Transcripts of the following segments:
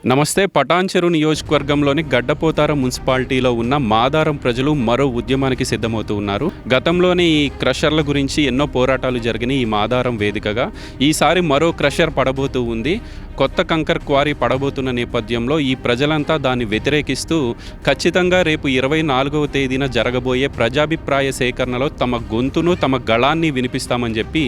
నమస్తే. పటాన్చెరు నియోజకవర్గంలోని గడ్డపోతారం మున్సిపాలిటీలో ఉన్న మాదారం ప్రజలు మరో ఉద్యమానికి సిద్ధమవుతూ ఉన్నారు. గతంలోని ఈ క్రషర్ల గురించి ఎన్నో పోరాటాలు జరిగినాయి ఈ మాదారం వేదికగా. ఈసారి మరో క్రషర్ పడబోతూ ఉంది. కొత్త కంకర్ క్వారీ పడబోతున్న నేపథ్యంలో ఈ ప్రజలంతా దాన్ని వ్యతిరేకిస్తూ ఖచ్చితంగా రేపు 24వ తేదీన జరగబోయే ప్రజాభిప్రాయ సేకరణలో తమ గొంతును తమ గళాన్ని వినిపిస్తామని చెప్పి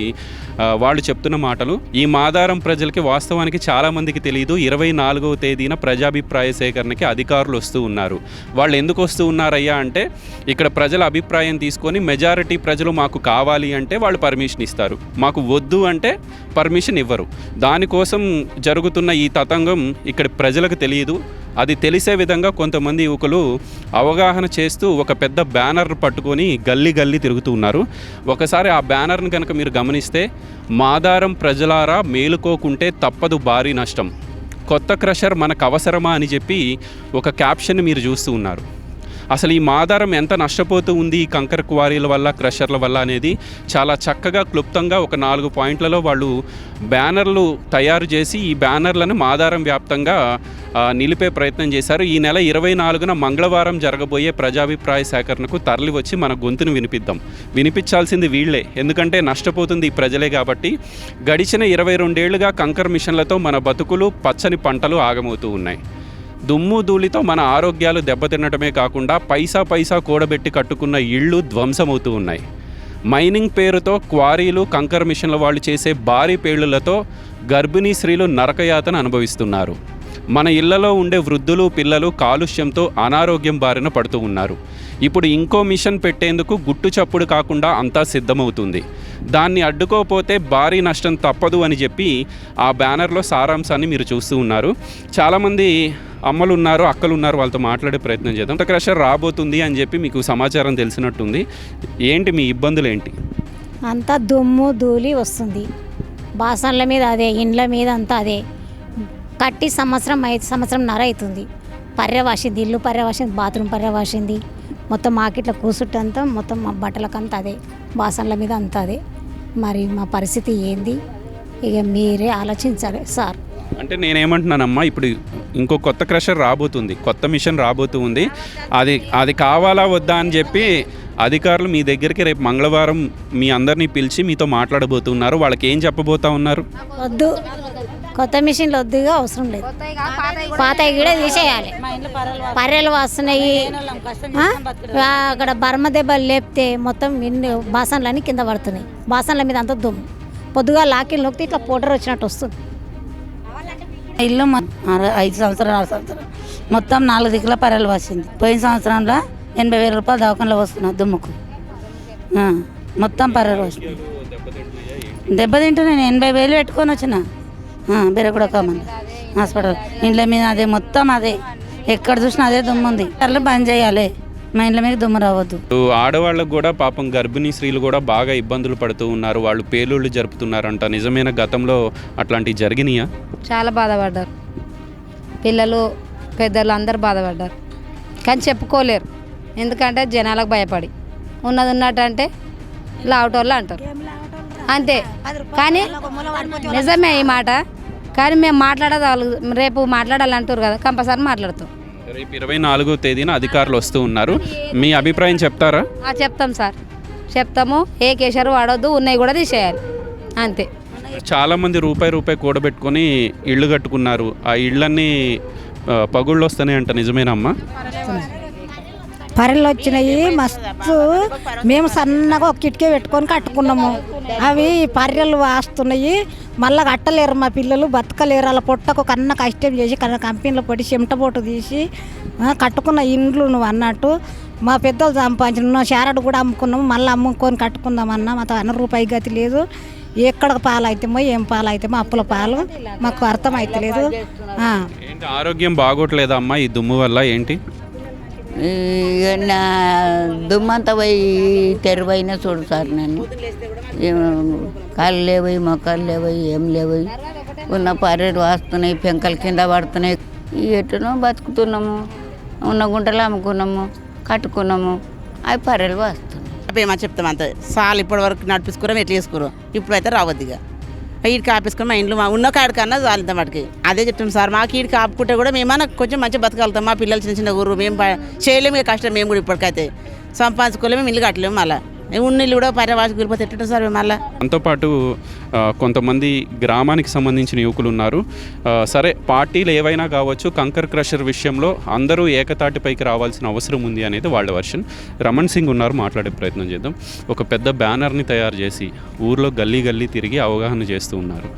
వాళ్ళు చెప్తున్న మాటలు. ఈ మాదారం ప్రజలకి వాస్తవానికి చాలామందికి తెలియదు 24వ తేదీన ప్రజాభిప్రాయ సేకరణకి అధికారులు వస్తూ ఉన్నారు. వాళ్ళు ఎందుకు వస్తూ ఉన్నారయ్యా అంటే ఇక్కడ ప్రజల అభిప్రాయం తీసుకొని మెజారిటీ ప్రజలు మాకు కావాలి అంటే వాళ్ళు పర్మిషన్ ఇస్తారు, మాకు వద్దు అంటే పర్మిషన్ ఇవ్వరు. దానికోసం జరుగుతున్న ఈ తతంగం ఇక్కడ ప్రజలకు తెలియదు. అది తెలిసే విధంగా కొంతమంది యువకులు అవగాహన చేస్తూ ఒక పెద్ద బ్యానర్ పట్టుకొని గల్లీ గల్లీ తిరుగుతూ ఉన్నారు. ఒకసారి ఆ బ్యానర్ని కనుక మీరు గమనిస్తే, మాదారం ప్రజలారా మేలుకోకుంటే తప్పదు భారీ నష్టం, కొత్త క్రషర్ మనకు అవసరమా అని చెప్పి ఒక క్యాప్షన్ మీరు చూస్తూ ఉన్నారు. అసలు ఈ మాదారం ఎంత నష్టపోతూ ఉంది ఈ కంకర్ క్వారీల వల్ల, క్రషర్ల వల్ల అనేది చాలా చక్కగా క్లుప్తంగా ఒక 4 పాయింట్లలో వాళ్ళు బ్యానర్లు తయారు చేసి ఈ బ్యానర్లను మాదారం వ్యాప్తంగా నిలిపే ప్రయత్నం చేశారు. ఈ నెల 24న మంగళవారం జరగబోయే ప్రజాభిప్రాయ సేకరణకు తరలి వచ్చి మన గొంతును వినిపించాల్సింది వీళ్లే, ఎందుకంటే నష్టపోతుంది ఈ ప్రజలే కాబట్టి. గడిచిన 22 ఏళ్లుగా కంకర్ మిషన్లతో మన బతుకులు పచ్చని పంటలు ఆగమవుతూ ఉన్నాయి. దుమ్ము ధూళితో మన ఆరోగ్యాలు దెబ్బతినటమే కాకుండా పైసా కూడబెట్టి కట్టుకున్న ఇళ్ళు ధ్వంసమవుతూ ఉన్నాయి. మైనింగ్ పేరుతో క్వారీలు, కంకర్ మిషన్ల వాళ్ళు చేసే భారీ పేలుళ్లతో గర్భిణీ స్త్రీలు నరకయాతన అనుభవిస్తున్నారు. మన ఇళ్లలో ఉండే వృద్ధులు, పిల్లలు కాలుష్యంతో అనారోగ్యం బారిన పడుతూ ఉన్నారు. ఇప్పుడు ఇంకో మిషన్ పెట్టేందుకు గుట్టు చప్పుడు కాకుండా అంతా సిద్ధమవుతుంది. దాన్ని అడ్డుకోపోతే భారీ నష్టం తప్పదు అని చెప్పి ఆ బ్యానర్లో సారాంశాన్ని మీరు చూస్తూ ఉన్నారు. చాలామంది అమ్మలు ఉన్నారు, అక్కలు ఉన్నారు, వాళ్ళతో మాట్లాడే ప్రయత్నం చేద్దాం. కొత్త క్రషర్ రాబోతుంది అని చెప్పి మీకు సమాచారం తెలిసినట్టుంది. ఏంటి మీ ఇబ్బందులు ఏంటి? అంతా దుమ్ము ధూళి వస్తుంది, బాసన్ల మీద అదే, ఇండ్ల మీద అంతా అదే. కట్టి సంవత్సరంన్నర అవుతుంది. పర్యవాసింది, ఇల్లు పర్యవాసింది, బాత్రూమ్ పర్యవాసింది, మొత్తం మాకిట్ల కూసుట్టంతా మొత్తం మా బట్టలకంతా అదే, బాసన్ల మీద అంతా అదే. మరి మా పరిస్థితి ఏంది? ఇక మీరే ఆలోచించాలి సార్. అంటే నేనేమంటున్నానమ్మా, ఇప్పుడు ఇంకో కొత్త క్రషర్ రాబోతుంది, కొత్త మిషన్ రాబోతుంది. అది కావాలా వద్దా అని చెప్పి అధికారులు మీ దగ్గరికి రేపు మంగళవారం మీ అందరినీ పిలిచి మీతో మాట్లాడబోతున్నారు. వాళ్ళకి ఏం చెప్పబోతా ఉన్నారు? వద్దు, కొత్త మిషన్లు వద్దుగా, అవసరం లేదు, పాతవి కూడా తీసేయాలి. పర్రెలు వస్తున్నాయి, అక్కడ బర్మ దెబ్బలు లేపితే మొత్తం బాసన్లన్నీ కింద పడుతున్నాయి. బాసన్ల మీద అంతా దుమ్ము, పొద్దుగా లాకిన్ నొక్కితే ఇట్లా పౌడర్ వచ్చినట్టు వస్తుంది. ఇల్లు 5 సంవత్సరాలు 6 సంవత్సరాలు మొత్తం 4 దిక్కుల పర్రెలు వచ్చింది. పోయిన సంవత్సరంలో 80,000 రూపాయలు దవాఖానలో వస్తున్నా దుమ్ముకు, మొత్తం పర్రెలు వచ్చింది. దెబ్బతింటే నేను 80,000 పెట్టుకొని వచ్చిన బెరగూడ కామన్ హాస్పిటల్. ఇండ్ల మీద అదే, మొత్తం అదే, ఎక్కడ చూసినా అదే దుమ్ము ఉంది. అట్లా బంద్ చేయాలి, మా ఇండ్ల మీద దుమ్ము రావద్దు. ఆడవాళ్ళకు కూడా పాపం గర్భిణీ స్త్రీలు కూడా బాగా ఇబ్బందులు పడుతూ ఉన్నారు, వాళ్ళు పేలుళ్ళు జరుపుతున్నారంట. నిజమైన గతంలో అట్లాంటివి జరిగినాయా? చాలా బాధపడ్డారు పిల్లలు, పెద్దలు అందరు బాధపడ్డారు. కానీ చెప్పుకోలేరు, ఎందుకంటే జనాలకు భయపడి. ఉన్నది ఉన్నట్టు అంటే లావటోళ్ళు అంటారు అంతే. కానీ నిజమే ఈ మాట, కానీ మేము మాట్లాడదాలు, రేపు మాట్లాడాలంటారు కదా, కంపల్సరీ మాట్లాడుతాం. రేపు 24వ తేదీన అధికారులు వస్తూ ఉన్నారు, మీ అభిప్రాయం చెప్తారా? చెప్తాం సార్, చెప్తాము. ఏ కేసరు వాడొద్దు, ఉన్నాయి కూడా తీసేయాలి అంతే. చాలామంది రూపాయి కూడబెట్టుకొని ఇళ్ళు కట్టుకున్నారు. ఆ ఇళ్ళన్నీ పగుళ్ళు వస్తున్నాయి అంట, నిజమేనమ్మా? పర్రెలు వచ్చినాయి మస్తు. మేము సన్నగా ఒక కిటికీ పెట్టుకొని కట్టుకున్నాము, అవి పర్రెలు వాస్తున్నాయి. మళ్ళీ కట్టలేరు మా పిల్లలు, బతకలేరు. అలా పొట్టకు కన్నా కష్టం చేసి కంపెనీలో పడి చెమటబోటు తీసి కట్టుకున్న ఇండ్లు నువ్వు అన్నట్టు. మా పెద్దలు సంపాదించిన షారడు కూడా అమ్ముకున్నాము, మళ్ళీ అమ్ముకొని కట్టుకుందామన్నా మాతో ₹1 గతి లేదు. ఎక్కడ పాలు అవుతామో ఏం పాలు అవుతామో, అప్పుల పాలు మాకు అర్థం అవుతలేదు. ఆరోగ్యం బాగోట్లేదా అమ్మా ఈ దుమ్ము వల్ల? ఏంటి దుమ్మంతా పోయి తెరువైనా చూడు సార్, నేను కాళ్ళు లేవయి, మొక్కలు లేవయి, ఏం లేవయి, ఉన్న పర్రెలు వాస్తున్నాయి, పెంకల కింద పడుతున్నాయి. ఎట్టునో బతుకుతున్నాము, ఉన్న గుంటలు అమ్ముకున్నాము, కట్టుకున్నాము, అవి పర్రెలు వాస్తున్నాయి. చెప్తాం అంతే. సార్లు ఇప్పటి వరకు నడిపించుకున్నాం, ఎట్లా చేసుకున్నాం, ఇప్పుడైతే రావద్దు. ఇక ఈడికి ఆపేసుకొని మా ఇంట్లో మా ఉన్న కాడికన్నా చాలిద్దాం వాటికి అదే చెప్తాం సార్. మాకు ఈడికి ఆపుకుంటే కూడా మేమన్నా కొంచెం మంచిగా బతకగలుగుతాం. మా పిల్లలు చిన్న చిన్న ఊరు మేము చేయలేము, ఇక కష్టం మేము కూడా ఇప్పటికైతే సంపాదించుకోలేము, మేము ఇల్లు కట్టలేము. మళ్ళీ ఉన్న ఇల్లు కూడా పర్యవాసి కూలిపోతే ఎట్టుంటాం సార్ మేము మళ్ళీ. దాంతోపాటు కొంతమంది గ్రామానికి సంబంధించిన యువకులు ఉన్నారు. సరే పార్టీలు ఏవైనా కావచ్చు, కంకర్ క్రషర్ విషయంలో అందరూ ఏకతాటిపైకి రావాల్సిన అవసరం ఉంది అనేది వాళ్ళ వర్షన్. రమణ్ సింగ్ ఉన్నారు, మాట్లాడే ప్రయత్నం చేద్దాం. ఒక పెద్ద బ్యానర్ని తయారు చేసి ఊర్లో గల్లీ గల్లీ తిరిగి అవగాహన చేస్తూ ఉన్నారు.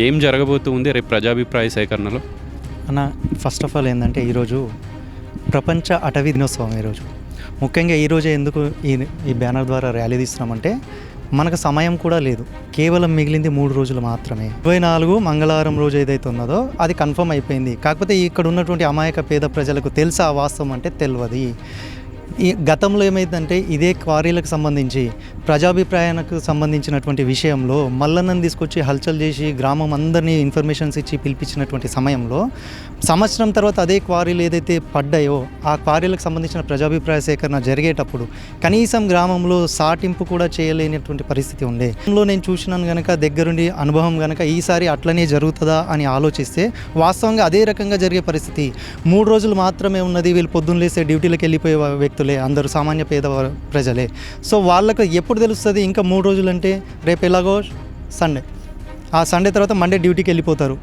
ఏం జరగబోతూ ఉంది రేపు ప్రజాభిప్రాయ సేకరణలో? అన్న, ఫస్ట్ ఆఫ్ ఆల్ ఏంటంటే ఈరోజు ప్రపంచ అటవీ దినోత్సవం. ఈరోజు ముఖ్యంగా ఈరోజే ఎందుకు ఈ బ్యానర్ ద్వారా ర్యాలీ తీస్తున్నామంటే మనకు సమయం కూడా లేదు. కేవలం మిగిలింది 3 రోజులు మాత్రమే. 24 మంగళవారం రోజు ఏదైతే ఉన్నదో అది కన్ఫర్మ్ అయిపోయింది. కాకపోతే ఇక్కడ ఉన్నటువంటి అమాయక పేద ప్రజలకు తెలుసా వాస్తవం అంటే తెలియదు. ఈ గతంలో ఏమైందంటే ఇదే క్వారీలకు సంబంధించి ప్రజాభిప్రాయానికి సంబంధించినటువంటి విషయంలో మల్లన్నను తీసుకొచ్చి హల్చల్ చేసి గ్రామం అందరినీ ఇన్ఫర్మేషన్స్ ఇచ్చి పిలిపించినటువంటి సమయంలో సంవత్సరం తర్వాత అదే క్వారీలు ఏదైతే పడ్డాయో ఆ క్వారీలకు సంబంధించిన ప్రజాభిప్రాయ సేకరణ జరిగేటప్పుడు కనీసం గ్రామంలో సాటింపు కూడా చేయలేనటువంటి పరిస్థితి ఉండే. నేను చూసినాను కనుక దగ్గరుండి అనుభవం కనుక ఈసారి అట్లనే జరుగుతుందా అని ఆలోచిస్తే వాస్తవంగా అదే రకంగా జరిగే పరిస్థితి. 3 రోజులు మాత్రమే ఉన్నది. వీళ్ళు పొద్దున్న లేసే డ్యూటీలకు వెళ్ళిపోయే వ్యక్తులే, అందరూ సామాన్య పేద ప్రజలే. సో వాళ్ళకు ఎప్పుడు తెలుస్తుంది ఇంకా 3 రోజులు అంటే? రేపు ఎలాగో సండే, ఆ సండే తర్వాత మండే డ్యూటీకి వెళ్ళిపోతారు.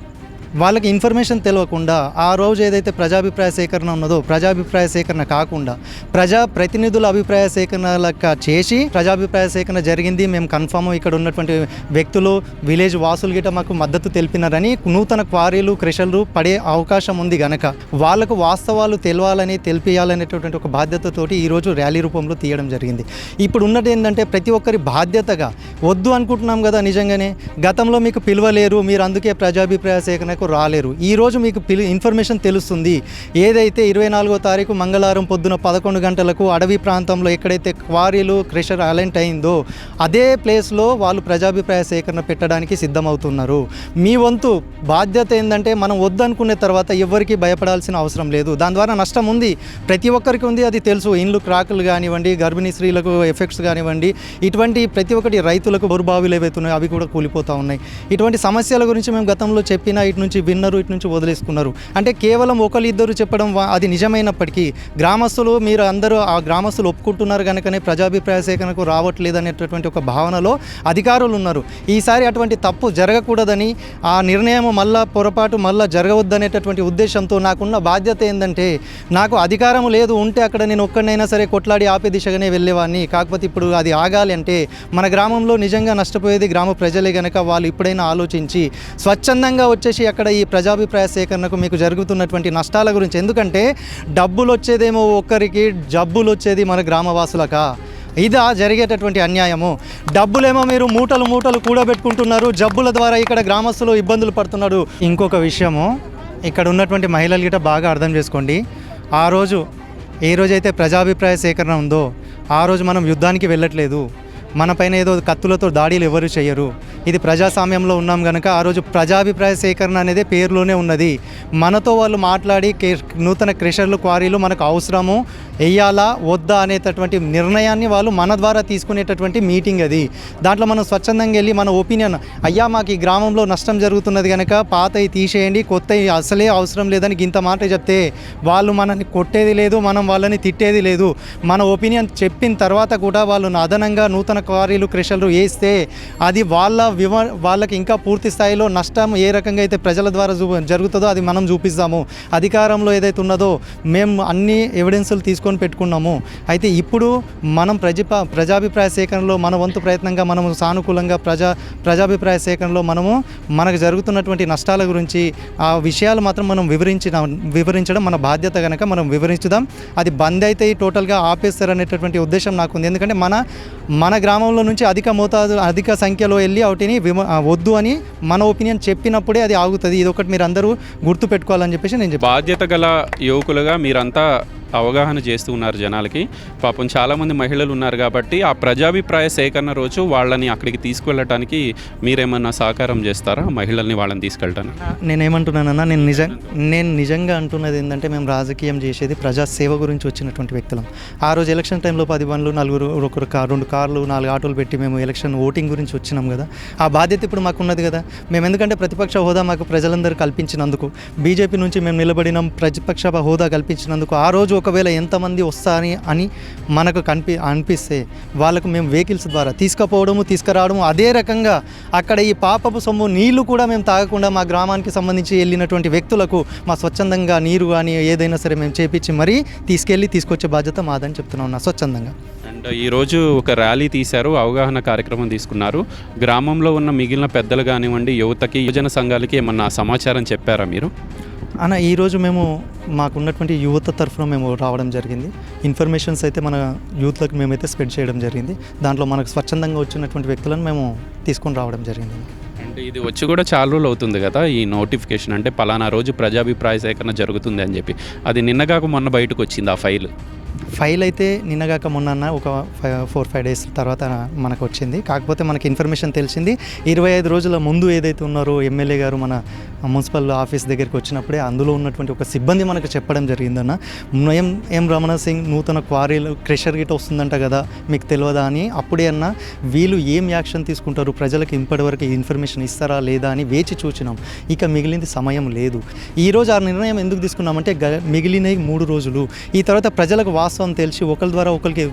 వాళ్ళకి ఇన్ఫర్మేషన్ తెలియకుండా ఆ రోజు ఏదైతే ప్రజాభిప్రాయ సేకరణ ఉన్నదో ప్రజాభిప్రాయ సేకరణ కాకుండా ప్రజాప్రతినిధుల అభిప్రాయ సేకరణ చేసి ప్రజాభిప్రాయ సేకరణ జరిగింది, మేము కన్ఫర్మ్ ఇక్కడ ఉన్నటువంటి వ్యక్తులు విలేజ్ వాసులు గిట్ట మాకు మద్దతు తెలిపినారని నూతన క్వారీలు క్రెషర్లు పడే అవకాశం ఉంది కనుక వాళ్ళకు వాస్తవాలు తెలవాలని తెలిపియాలనేటటువంటి ఒక బాధ్యతతోటి ఈరోజు ర్యాలీ రూపంలో తీయడం జరిగింది. ఇప్పుడు ఉన్నది ఏంటంటే ప్రతి ఒక్కరి బాధ్యతగా వద్దు అనుకుంటున్నాం కదా, నిజంగానే గతంలో మీకు పిలవలేరు, మీరు అందుకే ప్రజాభిప్రాయ సేకరణకు రాలేరు. ఈరోజు మీకు ఇన్ఫర్మేషన్ తెలుస్తుంది. ఏదైతే 24వ తారీఖు మంగళవారం పొద్దున 11 గంటలకు అడవి ప్రాంతంలో ఎక్కడైతే క్వారీలు క్రెషర్ అలెంట్ అయిందో అదే ప్లేస్లో వాళ్ళు ప్రజాభిప్రాయ సేకరణ పెట్టడానికి సిద్ధమవుతున్నారు. మీ వంతు బాధ్యత ఏంటంటే మనం వద్దనుకునే తర్వాత ఎవరికి భయపడాల్సిన అవసరం లేదు. దాని ద్వారా నష్టం ఉంది, ప్రతి ఒక్కరికి ఉంది, అది తెలుసు. ఇండ్లు క్రాకులు కానివ్వండి, గర్భిణీ స్త్రీలకు ఎఫెక్ట్స్ కానివ్వండి, ఇటువంటి ప్రతి ఒక్కటి రైతులకు బొరుబావులు ఏవైతున్నాయో అవి కూడా కూలిపోతూ ఉన్నాయి. ఇటువంటి సమస్యల గురించి మేము గతంలో చెప్పినా ఇటు నుంచి విన్నరు, ఇటు నుంచి వదిలేసుకున్నారు. అంటే కేవలం ఒకళ్ళు ఇద్దరు చెప్పడం అది నిజమైనప్పటికీ గ్రామస్తులు మీరు అందరూ ఆ గ్రామస్తులు ఒప్పుకుంటున్నారు కనుకనే ప్రజాభిప్రాయ సేకరణకు రావట్లేదు అనేటటువంటి ఒక భావనలో అధికారులు ఉన్నారు. ఈసారి అటువంటి తప్పు జరగకూడదని ఆ నిర్ణయం మళ్ళా పొరపాటు మళ్ళా జరగవద్దనేటటువంటి ఉద్దేశంతో నాకున్న బాధ్యత ఏంటంటే నాకు అధికారం లేదు, ఉంటే అక్కడ నేను ఒక్కడినైనా సరే కొట్లాడి ఆపే దిశగానే వెళ్ళేవాడిని. కాకపోతే ఇప్పుడు అది ఆగాలి అంటే మన గ్రామంలో నిజంగా నష్టపోయేది గ్రామ ప్రజలే కనుక వాళ్ళు ఇప్పుడైనా ఆలోచించి స్వచ్ఛందంగా వచ్చేసి అక్కడ ఈ ప్రజాభిప్రాయ సేకరణకు మీకు జరుగుతున్నటువంటి నష్టాల గురించి, ఎందుకంటే డబ్బులు వచ్చేదేమో ఒక్కరికి, జబ్బులు వచ్చేది మన గ్రామవాసులకా? ఇదా జరిగేటటువంటి అన్యాయము? డబ్బులేమో మీరు మూటలు మూటలు కూడబెట్టుకుంటున్నారు, జబ్బుల ద్వారా ఇక్కడ గ్రామస్తులు ఇబ్బందులు పడుతున్నారు. ఇంకొక విషయము, ఇక్కడ ఉన్నటువంటి మహిళలు గిట్ట బాగా అర్థం చేసుకోండి. ఆ రోజు ఏ రోజైతే ప్రజాభిప్రాయ సేకరణ ఉందో ఆ రోజు మనం యుద్ధానికి వెళ్ళట్లేదు, మన పైన ఏదో కత్తులతో దాడులు ఎవరు చేయరు. ఇది ప్రజాస్వామ్యంలో ఉన్నాం కనుక ఆ రోజు ప్రజాభిప్రాయ సేకరణ అనేది పేరులోనే ఉన్నది. మనతో వాళ్ళు మాట్లాడి నూతన క్రెషర్లు క్వారీలు మనకు అవసరము, వెయ్యాలా వద్దా అనేటటువంటి నిర్ణయాన్ని వాళ్ళు మన ద్వారా తీసుకునేటటువంటి మీటింగ్ అది. దాంట్లో మనం స్వచ్ఛందంగా వెళ్ళి మన ఒపీనియన్, అయ్యా మాకు ఈ గ్రామంలో నష్టం జరుగుతున్నది కనుక పాతవి తీసేయండి, కొత్తవి అసలే అవసరం లేదని ఇంత మాట చెప్తే వాళ్ళు మనల్ని కొట్టేది లేదు, మనం వాళ్ళని తిట్టేది లేదు. మన ఒపీనియన్ చెప్పిన తర్వాత కూడా వాళ్ళు అదనంగా నూతన క్వారీలు క్రెషర్లు వేస్తే అది వాళ్ళకి ఇంకా పూర్తి స్థాయిలో నష్టం ఏ రకంగా అయితే ప్రజల ద్వారా జరుగుతుందో అది మనం చూపిస్తాము. అధికారంలో ఏదైతే ఉన్నదో మేము అన్ని ఎవిడెన్సులు తీసుకొని పెట్టుకున్నాము. అయితే ఇప్పుడు మనం ప్రజాభిప్రాయ సేకరణలో మన వంతు ప్రయత్నంగా మనము సానుకూలంగా ప్రజాభిప్రాయ సేకరణలో మనకు జరుగుతున్నటువంటి నష్టాల గురించి ఆ విషయాలు మాత్రం మనం వివరించడం మన బాధ్యత కనుక మనం వివరించుదాం. అది బంద్ అయితే టోటల్గా ఆపేస్తారనేటటువంటి ఉద్దేశం నాకుంది. ఎందుకంటే మన గ్రామంలో నుంచి అధిక సంఖ్యలో వెళ్ళి వాటిని వద్దు అని మన ఒపీనియన్ చెప్పినప్పుడే అది ఆగుతుంది. ఇది ఒకటి మీరు అందరూ గుర్తుపెట్టుకోవాలని చెప్పేసి నేను చెప్పాను. బాధ్యత గల యువకులుగా మీరంతా అవగాహన చేస్తూ ఉన్నారు జనాలకి. పాపం చాలామంది మహిళలు ఉన్నారు కాబట్టి ఆ ప్రజాభిప్రాయ సేకరణ రోజు వాళ్ళని అక్కడికి తీసుకువెళ్ళటానికి మీరేమన్నా సహకారం చేస్తారా, మహిళల్ని వాళ్ళని తీసుకెళ్ళటానికి? నేనేమంటున్నానన్నా, నేను నిజంగా అంటున్నది ఏంటంటే, మేము రాజకీయం చేసేది ప్రజాసేవ గురించి వచ్చినటువంటి వ్యక్తులం. ఆ రోజు ఎలక్షన్ టైంలో 10 బండ్లు, నలుగురు, ఒకరు 2 కార్లు, 4 ఆటోలు పెట్టి మేము ఎలక్షన్ ఓటింగ్ గురించి వచ్చినాం కదా. ఆ బాధ్యత ఇప్పుడు మాకు ఉన్నది కదా. మేము ఎందుకంటే ప్రతిపక్ష హోదా మాకు ప్రజలందరూ కల్పించినందుకు, బీజేపీ నుంచి మేము నిలబడినాం, ప్రతిపక్ష హోదా కల్పించినందుకు, ఆ రోజు ఒకవేళ ఎంతమంది వస్తారని మనకు అనిపిస్తే వాళ్ళకు మేము వెహికల్స్ ద్వారా తీసుకుపోవడము, తీసుకురావడము, అదే రకంగా అక్కడ ఈ పాపపు సొమ్ము నీళ్లు కూడా మేము తాగకుండా మా గ్రామానికి సంబంధించి వెళ్ళినటువంటి వ్యక్తులకు మా స్వచ్ఛందంగా నీరు కానీ ఏదైనా సరే మేము చేపించి మరీ తీసుకొచ్చే బాధ్యత మాదని చెప్తున్నాం నా స్వచ్ఛందంగా. అండ్ ఈరోజు ఒక ర్యాలీ తీశారు, అవగాహన కార్యక్రమం తీసుకున్నారు. గ్రామంలో ఉన్న మిగిలిన పెద్దలు కానివ్వండి, యువతకి, యువజన సంఘాలకి ఏమన్నా సమాచారం చెప్పారా మీరు? అన్న, ఈరోజు మేము మాకున్నటువంటి యువత తరఫున మేము రావడం జరిగింది. ఇన్ఫర్మేషన్స్ అయితే మన యూత్లకు మేమైతే స్ప్రెడ్ చేయడం జరిగింది. దాంట్లో మనకు స్వచ్ఛందంగా వచ్చినటువంటి వ్యక్తులను మేము తీసుకొని రావడం జరిగింది. అంటే ఇది వచ్చి కూడా చాలా రోజులు అవుతుంది కదా ఈ నోటిఫికేషన్, అంటే పలానా రోజు ప్రజాభిప్రాయ సేకరణ జరుగుతుంది అని చెప్పి. అది నిన్నగాక మొన్న బయటకు వచ్చింది ఆ ఫైల్ అయితే నిన్నగాక మొన్న ఒక 4-5 డేస్ తర్వాత మనకు వచ్చింది. కాకపోతే మనకి ఇన్ఫర్మేషన్ తెలిసింది 25 రోజుల ముందు ఏదైతే ఉన్నారో ఎమ్మెల్యే గారు మన మున్సిపల్ ఆఫీస్ దగ్గరికి వచ్చినప్పుడే అందులో ఉన్నటువంటి ఒక సిబ్బంది మనకు చెప్పడం జరిగిందన్న. ఎం రమణ సింగ్ నూతన క్వారీలు క్రెషర్ గిట్ వస్తుందంట కదా, మీకు తెలియదా అని. అప్పుడే అన్న వీళ్ళు ఏం యాక్షన్ తీసుకుంటారు, ప్రజలకు ఇప్పటివరకు ఇన్ఫర్మేషన్ ఇస్తారా లేదా అని వేచి చూసినాం. ఇక మిగిలింది సమయం లేదు. ఈరోజు ఆ నిర్ణయం ఎందుకు తీసుకున్నామంటే మిగిలినవి 3 రోజులు. ఈ తర్వాత ప్రజలకు వాస్తవం తెలిసి ఒకరి ద్వారా ఒకరికి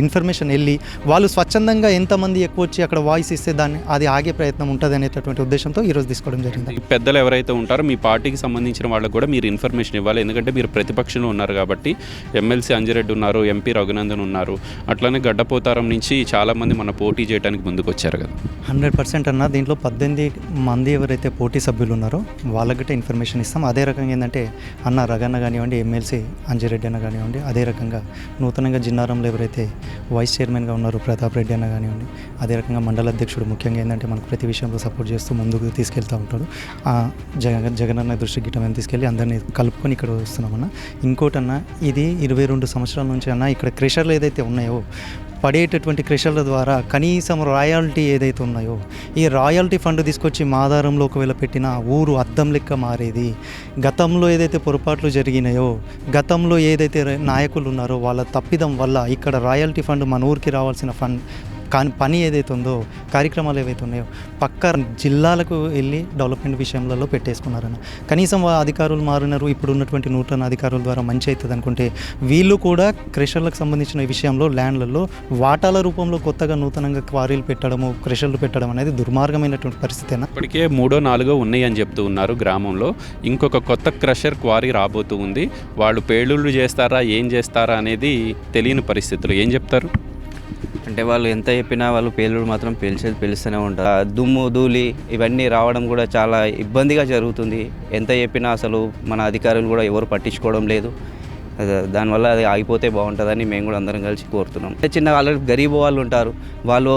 ఇన్ఫర్మేషన్ వెళ్ళి వాళ్ళు స్వచ్ఛందంగా ఎంతమంది ఎక్కువ వచ్చి అక్కడ వాయిస్ ఇస్తే అది ఆగే ప్రయత్నం ఉంటుంది అనేటటువంటి ఉద్దేశంతో ఈరోజు తీసుకోవడం జరిగింది. పెద్దలు ఎవరైతే ఉంటారో మీ పార్టీకి సంబంధించిన వాళ్ళకు కూడా మీరు ఇన్ఫర్మేషన్ ఇవ్వాలి, ఎందుకంటే మీరు ప్రతిపక్షంలో ఉన్నారు కాబట్టి. ఎమ్మెల్సీ అంజిరెడ్డి ఉన్నారు, ఎంపీ రఘునందన్ ఉన్నారు, అట్లనే గడ్డపోతారం నుంచి చాలామంది మన పోటీ చేయడానికి ముందుకు వచ్చారు కదా. 100% అన్న. దీంట్లో 18 మంది ఎవరైతే పోటీ సభ్యులు ఉన్నారో వాళ్ళకి ఇన్ఫర్మేషన్ ఇస్తాం. అదే రకంగా ఏంటంటే అన్న రగన్న కానివ్వండి, ఎమ్మెల్సీ అంజిరెడ్డి అన్న కానివ్వండి, అదే రకంగా నూతనంగా జిన్నారంలో ఎవరైతే వైస్ చైర్మన్గా ఉన్నారో ప్రతాప్ రెడ్డి అన్న కానివ్వండి, అదే రకంగా మండల అధ్యక్షుడు ముఖ్యంగా ఏంటంటే మనకు ప్రతి విషయంలో సపోర్ట్ చేస్తూ ముందుకు తీసుకెళ్తూ ఉంటాడు. జగనన్న దృష్టి గిట్టమని తీసుకెళ్ళి అందరినీ కలుపుకొని ఇక్కడ వస్తున్నామన్న. ఇంకోటన్నా, ఇది 22 సంవత్సరాల నుంచి అన్న ఇక్కడ క్రెషర్లు ఏదైతే ఉన్నాయో పడేటటువంటి క్రెషర్ల ద్వారా కనీసం రాయల్టీ ఏదైతే ఉన్నాయో ఈ రాయల్టీ ఫండ్ తీసుకొచ్చి మాదారంలో ఒకవేళ పెట్టిన ఊరు అద్దం లెక్క మారేది. గతంలో ఏదైతే పొరపాట్లు జరిగినాయో, గతంలో ఏదైతే నాయకులు ఉన్నారో వాళ్ళ తప్పిదం వల్ల ఇక్కడ రాయల్టీ ఫండ్ మన ఊరికి రావాల్సిన ఫండ్ పని ఏదైతే ఉందో, కార్యక్రమాలు ఏవైతే ఉన్నాయో పక్క జిల్లాలకు వెళ్ళి డెవలప్మెంట్ విషయంలో పెట్టేసుకున్నారని. కనీసం అధికారులు మారినారు, ఇప్పుడు ఉన్నటువంటి నూతన అధికారుల ద్వారా మంచి అవుతుంది అనుకుంటే వీళ్ళు కూడా క్రెషర్లకు సంబంధించిన విషయంలో ల్యాండ్లలో వాటాల రూపంలో కొత్తగా నూతనంగా క్వారీలు పెట్టడము, క్రెషర్లు పెట్టడం అనేది దుర్మార్గమైనటువంటి పరిస్థితి. ఇప్పటికే 3-4 ఉన్నాయి అని చెప్తూ ఉన్నారు గ్రామంలో. ఇంకొక కొత్త క్రషర్ క్వారీ రాబోతూ ఉంది. వాళ్ళు పేలుళ్ళు చేస్తారా, ఏం చేస్తారా అనేది తెలియని పరిస్థితులు. ఏం చెప్తారు? అంటే వాళ్ళు ఎంత చెప్పినా వాళ్ళు పేలుడు మాత్రం పేలుస్తూనే ఉంటారు. దుమ్ము ధూళి ఇవన్నీ రావడం కూడా చాలా ఇబ్బందిగా జరుగుతుంది. ఎంత చెప్పినా అసలు మన అధికారులు కూడా ఎవరు పట్టించుకోవడం లేదు. దానివల్ల అది ఆగిపోతే బాగుంటుందని మేము కూడా అందరం కలిసి కోరుతున్నాం. చిన్న ఆల్రెడీ గరీబ్ వాళ్ళు ఉంటారు, వాళ్ళు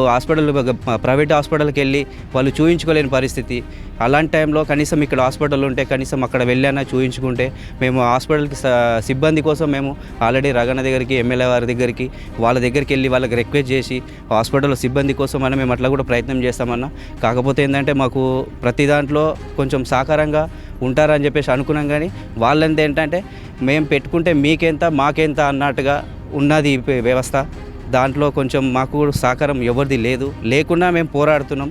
ప్రైవేట్ హాస్పిటల్కి వెళ్ళి వాళ్ళు చూయించుకోలేని పరిస్థితి. అలాంటి టైంలో కనీసం ఇక్కడ హాస్పిటల్ ఉంటే కనీసం అక్కడ వెళ్ళైనా చూయించుకుంటే, మేము హాస్పిటల్కి సిబ్బంది కోసం మేము ఆల్రెడీ రగన్న దగ్గరికి, ఎమ్మెల్యే వారి దగ్గరికి, వాళ్ళ దగ్గరికి వెళ్ళి వాళ్ళకి రిక్వెస్ట్ చేసి హాస్పిటల్లో సిబ్బంది కోసం అని మేము అట్లా కూడా ప్రయత్నం చేస్తామన్నా. కాకపోతే ఏంటంటే మాకు ప్రతి దాంట్లో కొంచెం సహకారంగా ఉంటారని చెప్పేసి అనుకున్నాం, కానీ వాళ్ళంతా ఏంటంటే మేము పెట్టుకుంటే మీకెంత మాకెంత అన్నట్టుగా ఉన్నది వ్యవస్థ. దాంట్లో కొంచెం మాకు సహకారం ఎవరిది లేకుండా మేము పోరాడుతున్నాం.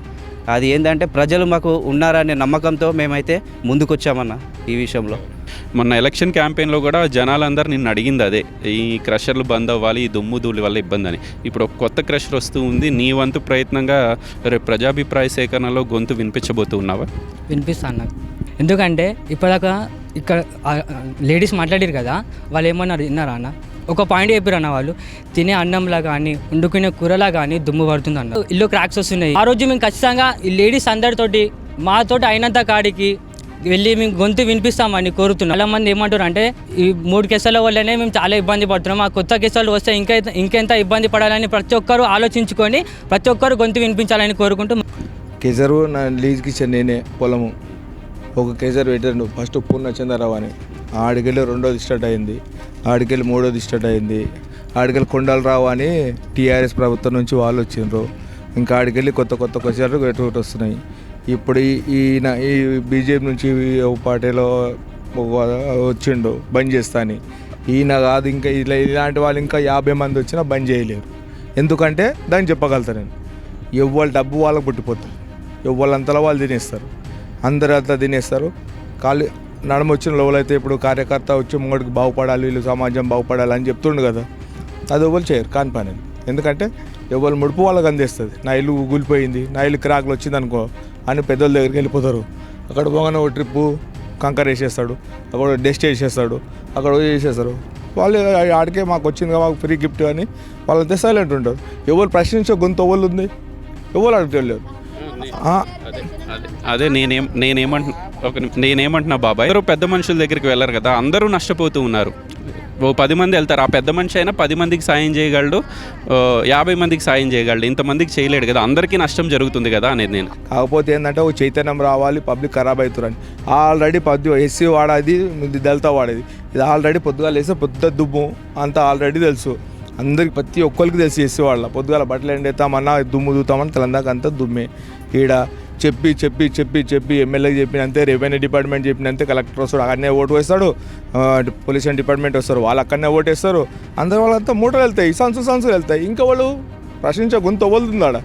అది ఏంటంటే ప్రజలు మాకు ఉన్నారనే నమ్మకంతో మేమైతే ముందుకొచ్చామన్న ఈ విషయంలో. మొన్న ఎలక్షన్ క్యాంపెయిన్లో కూడా జనాలందరూ నిన్ను అడిగింది అదే, ఈ క్రషర్లు బంద్ అవ్వాలి, ఈ దుమ్ము ధూళి వల్ల ఇబ్బంది అని. ఇప్పుడు ఒక కొత్త క్రషర్ వస్తూ ఉంది, నీ వంతు ప్రయత్నంగా రేపు ప్రజాభిప్రాయ సేకరణలో గొంతు వినిపించబోతూ ఉన్నావా? వినిపిస్తాను నాకు. ఎందుకంటే ఇప్పటిదాకా ఇక్కడ లేడీస్ మాట్లాడారు కదా, వాళ్ళు ఏమన్నారు విన్నారా అన్న? ఒక పాయింట్ చెప్పారు అన్న, వాళ్ళు తినే అన్నంలా కానీ వండుకునే కూరలా కానీ దుమ్ము పడుతుంది అన్న, ఇల్లు క్రాక్స్ వస్తున్నాయి. ఆ రోజు మేము ఖచ్చితంగా ఈ లేడీస్ అందరితోటి మాతోటి అయినంత కాడికి వెళ్ళి మేము గొంతు వినిపిస్తామని కోరుతున్నాం. చాలా మంది ఏమంటారు అంటే ఈ 3 కేసుల వల్లనే మేము చాలా ఇబ్బంది పడుతున్నాం, ఆ కొత్త కేసులు వస్తే ఇంకెంత ఇబ్బంది పడాలని ప్రతి ఒక్కరు ఆలోచించుకొని ప్రతి ఒక్కరు గొంతు వినిపించాలని కోరుకుంటూ. కేసరు నా లీజ్కి ఇచ్చాను నేనే పొలము. ఒక కేసర్ పెట్టారు ఫస్ట్ పూర్ణ చంద్రరావు అని, ఆడికెళ్ళి 2వది స్టార్ట్ అయింది. ఆడికెళ్ళి మూడోది స్టార్ట్ అయింది. ఆడికెళ్ళి కొండలరావు అని టీఆర్ఎస్ ప్రభుత్వం నుంచి వాళ్ళు వచ్చిండ్రు. ఇంకా ఆడికెళ్ళి కొత్త క్వశ్చన్లు ఎటువంటి వస్తున్నాయి. ఇప్పుడు ఈ బీజేపీ నుంచి పార్టీలో వచ్చిండు బంద్ చేస్తా అని. ఈయన కాదు, ఇంకా ఇలాంటి వాళ్ళు ఇంకా 50 మంది వచ్చినా బంద్ చేయలేరు. ఎందుకంటే దాన్ని చెప్పగలుగుతాను నేను, ఎవ్వరు డబ్బు వాళ్ళకి పుట్టిపోతుంది, ఎవ్వరంతలో వాళ్ళు తినేస్తారు, అందరూ అంతా తినేస్తారు. ఖాళీ నడుము వచ్చిన లోపలైతే ఇప్పుడు కార్యకర్త వచ్చి ముంగడికి బాగుపడాలి, వీళ్ళు సమాజం బాగుపడాలి అని చెప్తుండు కదా, అది ఎవరు చేయరు కాని పని. ఎందుకంటే ఎవరు ముడుపు వాళ్ళకి అందిస్తుంది. నా ఇల్లు కూలిపోయింది, నా ఇల్లు క్రాక్లు వచ్చింది అనుకో అని పెద్దోళ్ళ దగ్గరికి వెళ్ళిపోతారు. అక్కడ పోగానే ఒక ట్రిప్పు కంకర్ వేసేస్తాడు, అక్కడ డస్ట్ వేసేస్తాడు, అక్కడ చేసేస్తారు. వాళ్ళు ఆడికే మాకు వచ్చింది మాకు ఫ్రీ గిఫ్ట్ అని వాళ్ళంతా సైలెంట్ ఉంటారు. ఎవరు ప్రశ్నించే గొంతు ఎవరు ఉంది, ఎవరు అడగలేరు. అదే నేనేమంటున్నా బాబాయ్, ఎవరు పెద్ద మనుషుల దగ్గరికి వెళ్ళరు కదా, అందరూ నష్టపోతూ ఉన్నారు. ఓ 10 మంది వెళ్తారు, ఆ పెద్ద మనిషి అయినా 10 మందికి సాయం చేయగలడు, 50 మందికి సాయం చేయగలడు, ఇంతమందికి చేయలేడు కదా, అందరికీ నష్టం జరుగుతుంది కదా అనేది నేను. కాకపోతే ఏంటంటే ఒక చైతన్యం రావాలి, పబ్లిక్ ఖరాబ్ అవుతారని. ఆల్రెడీ ఎస్సీ వాడేది, దళిత వాడేది, ఇది ఆల్రెడీ పొద్దుగాల వేస్తే పొద్దు దుమ్ము అంతా ఆల్రెడీ తెలుసు అందరికి, ప్రతి ఒక్కరికి తెలుసు. ఎస్సీ వాళ్ళ పొద్దుగాల బట్టలు ఎండేస్తామన్నా దుమ్ము దూతామని తెలంగాణ అంతా దుమ్మే. ఈడ చెప్పి చెప్పి చెప్పి చెప్పి ఎమ్మెల్యేకి చెప్పినంతే, రెవెన్యూ డిపార్ట్మెంట్ చెప్పినంతే, కలెక్టర్ వస్తాడు అక్కడనే ఓటు వేస్తాడు, పొల్యూషన్ డిపార్ట్మెంట్ వస్తారు వాళ్ళు అక్కడనే ఓటు వేస్తారు, అందరు వాళ్ళంతా మూటలు వెళ్తాయి, సంచులు వెళ్తాయి. ఇంకా వాళ్ళు ప్రశ్నించే గొంతు అవ్వలుతుంది ఆడ.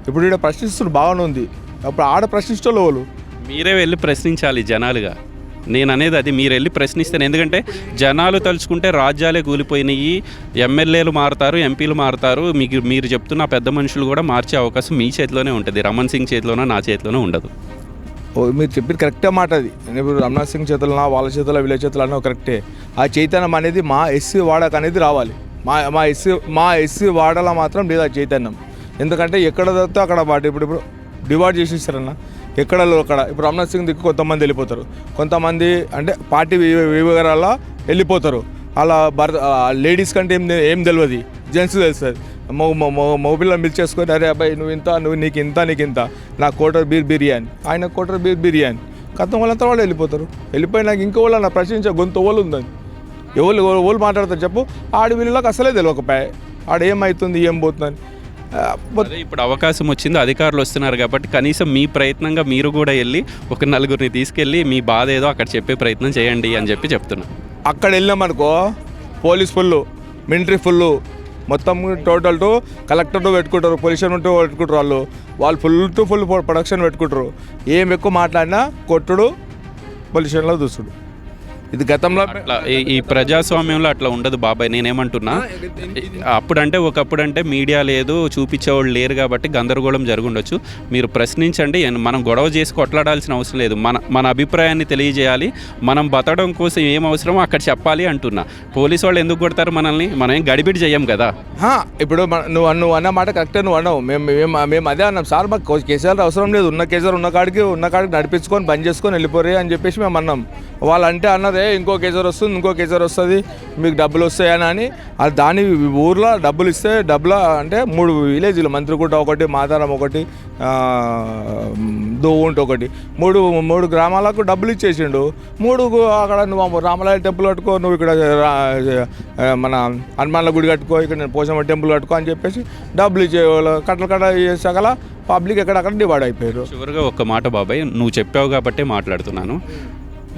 ఇప్పుడు ఈడ ప్రశ్నిస్తుడు బాగానే ఉంది, అప్పుడు ఆడ ప్రశ్నించే వాళ్ళు. మీరే వెళ్ళి ప్రశ్నించాలి జనాలుగా, నేను అనేది అది. మీరు వెళ్ళి ప్రశ్నిస్తాను, ఎందుకంటే జనాలు తలుచుకుంటే రాజ్యాలే కూలిపోయినాయి, ఎమ్మెల్యేలు మారుతారు, ఎంపీలు మారుతారు, మీరు చెప్తున్న పెద్ద మనుషులు కూడా మార్చే అవకాశం మీ చేతిలోనే ఉంటుంది, రమణ్ సింగ్ చేతిలోనో నా చేతిలోనో ఉండదు. మీరు చెప్పేది కరెక్టే మాట. అది ఇప్పుడు రమణ్ సింగ్ చేతులనా వాళ్ళ చేతుల వీళ్ళ చేతులు అన్న కరెక్టే. ఆ చైతన్యం అనేది మా ఎస్సీ వాడకు అనేది రావాలి. మా ఎస్సీ వాడలా మాత్రం లేదా చైతన్యం. ఎందుకంటే ఎక్కడ దొరికితే అక్కడ పాటు ఇప్పుడు డివైడ్ చేసేసారన్న, ఎక్కడ అక్కడ. ఇప్పుడు రమణ్ సింగ్ దిక్కు కొంతమంది వెళ్ళిపోతారు, కొంతమంది అంటే పార్టీ వివరాల వెళ్ళిపోతారు. అలా లేడీస్ కంటే ఏం తెలియదు, జెంట్స్ తెలుస్తుంది. మగపిల్లలు పిలిచేసుకొని, అరే అబ్బాయి నువ్వు నీకు ఇంత నా కోటర్ బీర్ బిర్యానీ, ఆయన కోటర్ బీర్ బిర్యానీ, కథం వాళ్ళంతా వాళ్ళు వెళ్ళిపోతారు. వెళ్ళిపోయినాక ఇంకో వాళ్ళు నా ప్రశ్నించే గొంతు వాళ్ళు ఉందని ఎవరు మాట్లాడతారు చెప్పు. ఆడి వీళ్ళకి అసలే తెలియకపోయా ఆడ ఏమవుతుంది ఏం పోతుందని. ఇప్పుడు అవకాశం వచ్చింది, అధికారులు వస్తున్నారు కాబట్టి కనీసం మీ ప్రయత్నంగా మీరు కూడా వెళ్ళి ఒక 4గురిని తీసుకెళ్ళి మీ బాధ ఏదో అక్కడ చెప్పే ప్రయత్నం చేయండి అని చెప్తున్నా. అక్కడ వెళ్ళామనుకో పోలీస్ ఫుల్, మిలిటరీ ఫుల్, మొత్తం టోటల్ టు కలెక్టర్ పెట్టుకుంటారు, పొల్యూషన్ ఉంటూ పెట్టుకుంటారు. వాళ్ళు ఫుల్ ప్రొడక్షన్ పెట్టుకుంటారు. ఏం ఎక్కువ మాట్లాడినా కొట్టుడు, పొల్యూషన్లో దూసుడు. ఇది గతంలో అట్లా ఈ ప్రజాస్వామ్యంలో అట్లా ఉండదు బాబాయ్. నేనేమంటున్నా, ఒకప్పుడంటే మీడియా లేదు, చూపించేవాళ్ళు లేరు కాబట్టి గందరగోళం జరుగుండొచ్చు. మీరు ప్రశ్నించండి, మనం గొడవ చేసి కొట్లాడాల్సిన అవసరం లేదు. మన అభిప్రాయాన్ని తెలియజేయాలి, మనం బతకడం కోసం ఏం అవసరమో అక్కడ చెప్పాలి అంటున్నా. పోలీసు వాళ్ళు ఎందుకు కొడతారు మనల్ని? మనం ఏం గడిబిడి చెయ్యం కదా. ఇప్పుడు నువ్వు అన్న మాట కరెక్టే, నువ్వు అన్నావు. మేము అదే అన్నాం సార్, మాకు కేసీఆర్ అవసరం లేదు, ఉన్న కేసీఆర్ ఉన్న కాడికి నడిపించుకొని బంద్ చేసుకొని వెళ్ళిపోరే అని చెప్పేసి మేము అన్నాం. వాళ్ళంటే అన్నదే ఇంకో కేసీఆర్ వస్తుంది మీకు డబ్బులు వస్తాయని అని. అది దాని ఊర్లో డబ్బులు ఇస్తే అంటే 3 విలేజ్లు, మంత్రిగుట్ట ఒకటి, మాదారం ఒకటి, దోవుంట ఒకటి, 3 గ్రామాలకు డబ్బులు ఇచ్చేసిండు. 3 అక్కడ నువ్వు రామలాయ టెంపుల్ కట్టుకో, నువ్వు ఇక్కడ మన హనుమాన్ల గుడి కట్టుకో, ఇక్కడ నేను పోషమ్మ టెంపుల్ కట్టుకో అని చెప్పేసి డబ్బులు ఇచ్చేవాళ్ళు. కట్టలు చేసాకల పబ్లిక్ ఎక్కడక్కడ డివైడ్ అయిపోయారు. చివరిగా ఒక్క మాట బాబాయ్, నువ్వు చెప్పావు కాబట్టే మాట్లాడుతున్నాను.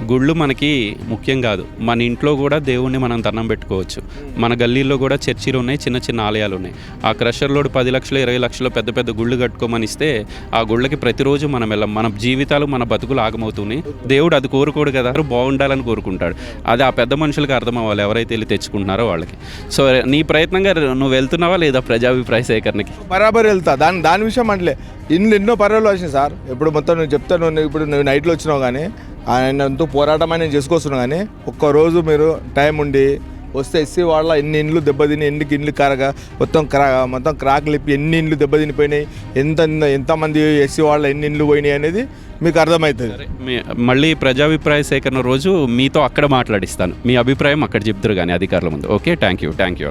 గుళ్ళు మనకి ముఖ్యం కాదు, మన ఇంట్లో కూడా దేవుణ్ణి మనం దండం పెట్టుకోవచ్చు. మన గల్లీల్లో కూడా చర్చిలు ఉన్నాయి, చిన్న చిన్న ఆలయాలు ఉన్నాయి. ఆ క్రషర్లోడు 10 లక్షలు 20 లక్షలు పెద్ద పెద్ద గుళ్ళు కట్టుకోమని ఇస్తే ఆ గుళ్ళకి ప్రతిరోజు మనం వెళ్ళాం. మన జీవితాలు మన బతుకులు ఆగమవుతున్నాయి. దేవుడు అది కోరుకోడు కదా, బాగుండాలని కోరుకుంటాడు. అది ఆ పెద్ద మనుషులకి అర్థం అవ్వాలి, ఎవరైతే వెళ్ళి తెచ్చుకుంటున్నారో వాళ్ళకి. సో నీ ప్రయత్నంగా నువ్వు వెళ్తున్నావా లేదా ప్రజాభిప్రాయ సేకరణకి? బరాబర్ వెళ్తా. దాని విషయం అంటే ఎన్నో పర్వాలు వచ్చినాయి సార్. ఇప్పుడు మొత్తం నువ్వు చెప్తాను, ఇప్పుడు నువ్వు నైట్లో వచ్చినావు కానీ ఆయన ఎంతో పోరాటం ఆయన చేసుకొస్తున్నావు. కానీ ఒక్కరోజు మీరు టైం ఉండి వస్తే ఎస్సీ వాళ్ళ ఎన్ని ఇండ్లు దెబ్బతిని, ఎన్ని ఇండ్లు మొత్తం క్రాక్లు ఇప్పి ఎన్ని ఇండ్లు దెబ్బతినిపోయినాయి, ఎంతమంది ఎస్సీ వాళ్ళ ఎన్ని ఇండ్లు పోయినాయి అనేది మీకు అర్థమవుతుంది. మళ్ళీ ప్రజాభిప్రాయ సేకరణ రోజు మీతో అక్కడ మాట్లాడిస్తాను, మీ అభిప్రాయం అక్కడ చెప్తారు కానీ అధికారుల ముందు. ఓకే, థ్యాంక్ యూ అన్న.